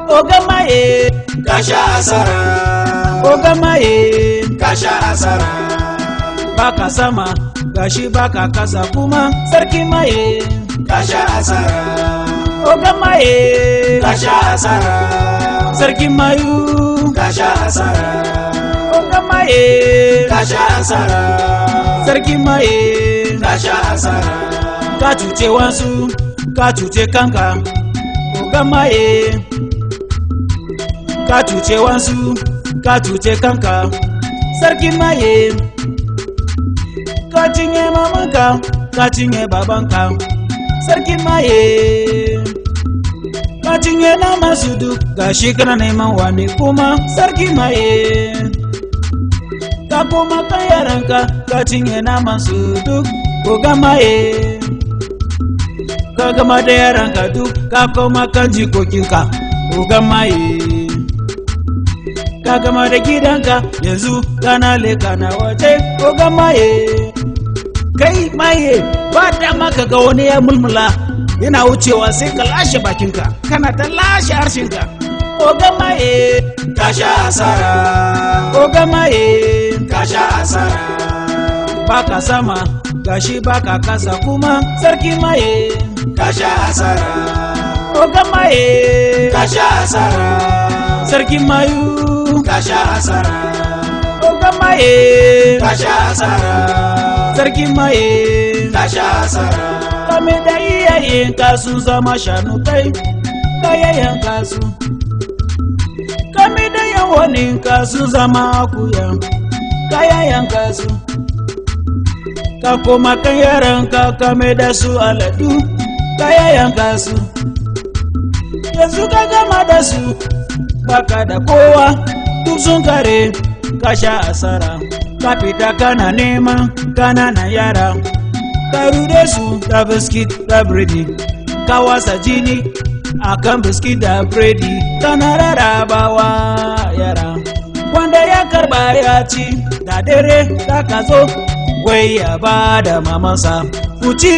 Ogamaye kasha asara, Ogamaye kasha asara, baka sama gashi baka kasa kuma sarki maye kasha asara, Ogamaye kasha asara, sarki mayu kasha asara, Ogamaye kasha asara, sarki maye kasha asara, ka cuce wasu ka cuce kanka Ogamaye ka cuce wasu ka cuce kanka sarki maye ka cinye mamanka ka cinye babanka sarki maye ka cinye naman su duk gashi kana neman wani kuma sarki maye ka koma kan yaranka ka cinye naman su duk Ogamaye ka gama da yaranka duk ka koma kan jikokinka Ogamaye ka gama da gidanka yanzu kana leka na waje Ogamaye kai maye ba da maka ga wani ya mulmula yana wucewa sai ka lashe bakinka kana ta lashe harshenka Ogamaye kasha asara, Ogamaye kasha asara, baka sama gashi baka kasa kuma sarki maye kasha asara, Ogamaye kasha asara, sarki mayu kasha asara, Ogamaye kasha asara, sarki maye kasha asara, kame da iyayenka sun zama shanu kai kayayenka su kame da yawaninka sun zama akuya kayayenka su ka koma kan yaranka kame da su aladu kayayenka su yanzu ka gama da su baka da kowa duk sun kare ka sha asara ka fita kana neman kananan yara ka rude su da biskit da biredi ka wasa jini a kan biskit da biredi kana rarrabawa yara wanda ya karba ya ci da dare da ka zo wai ya ba da mamansa kuci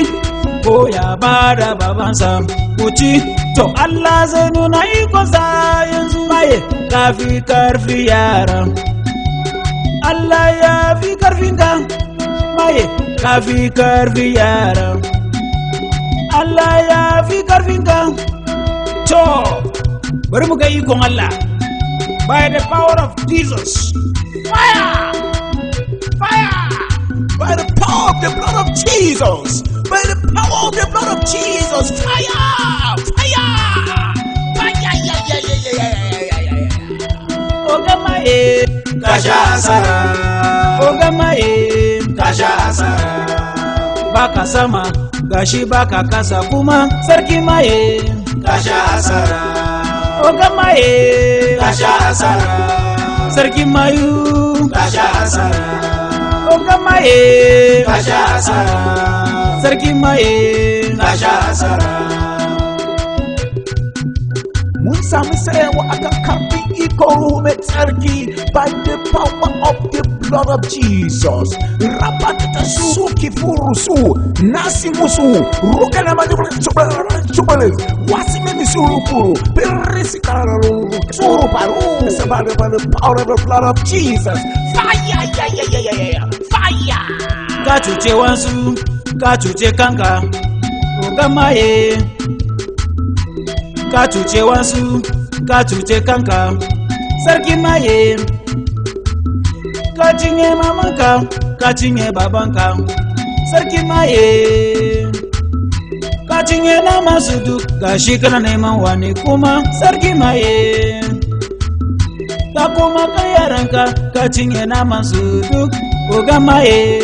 ko ya ba da babansa kuci to Allah zai nuna ikonsa yanzu maye kafi karfi yara Allah ya fi karfinka maye kafi karfi yara Allah ya fi karfinka to bari mu ga ikon Allah by the power of Jesus fire fire By the power of the blood of Jesus, by the power of the blood of Jesus, fire, fire, fire, yeah. Ogamaye kasha asara, Ogamaye kasha asara, baka sama gashi baka kasa kuma sarki maye kasha asara, Ogamaye kasha asara, sarki mayu kasha asara, Ogamaye kasha asara, sarki maye kasha asara, Mun samu tsayawa akan karfin iko ruhu mai tsarki by the power of the blood of Jesus. Rapata su kifuru su nasi musu ruka na majubale chubale wasi mimi suru puru perisi kararu suru paru sabale by the power of the blood of Jesus. Fire, yeah. Fire. ka cuce wasu ka cuce kanka Ogamaye ka cuce wasu ka cuce kanka sarki maye ka cinye mamanka ka cinye babanka sarki maye ka cinye naman su duk gashi kana neman wani kuma sarki maye ka koma kan yaranka ka cinye naman su duk Ogamaye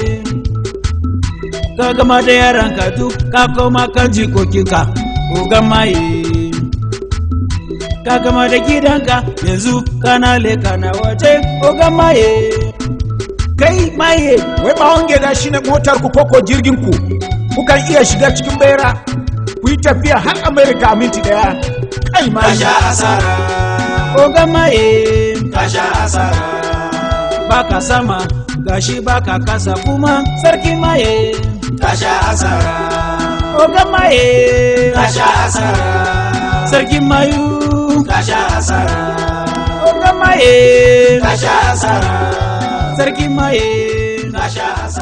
ka gama da yaranka duk ka koma kan jikokinka Ogamaye ka gama da gidanka yanzu kana leka na waje Ogamaye Kai maye wai bawon gida shine motar ku koko jirgin ku kukan iya shiga cikin bera ku yi tafiya har America a minti daya. Kai ma Kasha asara. Oga maye Kasha asara. baka sama gashi baka kasa kuma sarki maye. Kasha asara. Oga maye Kasha asara. sarki mayu. Kasha asara. Oga maye Kasha asara. sarki maye. Kasha asara.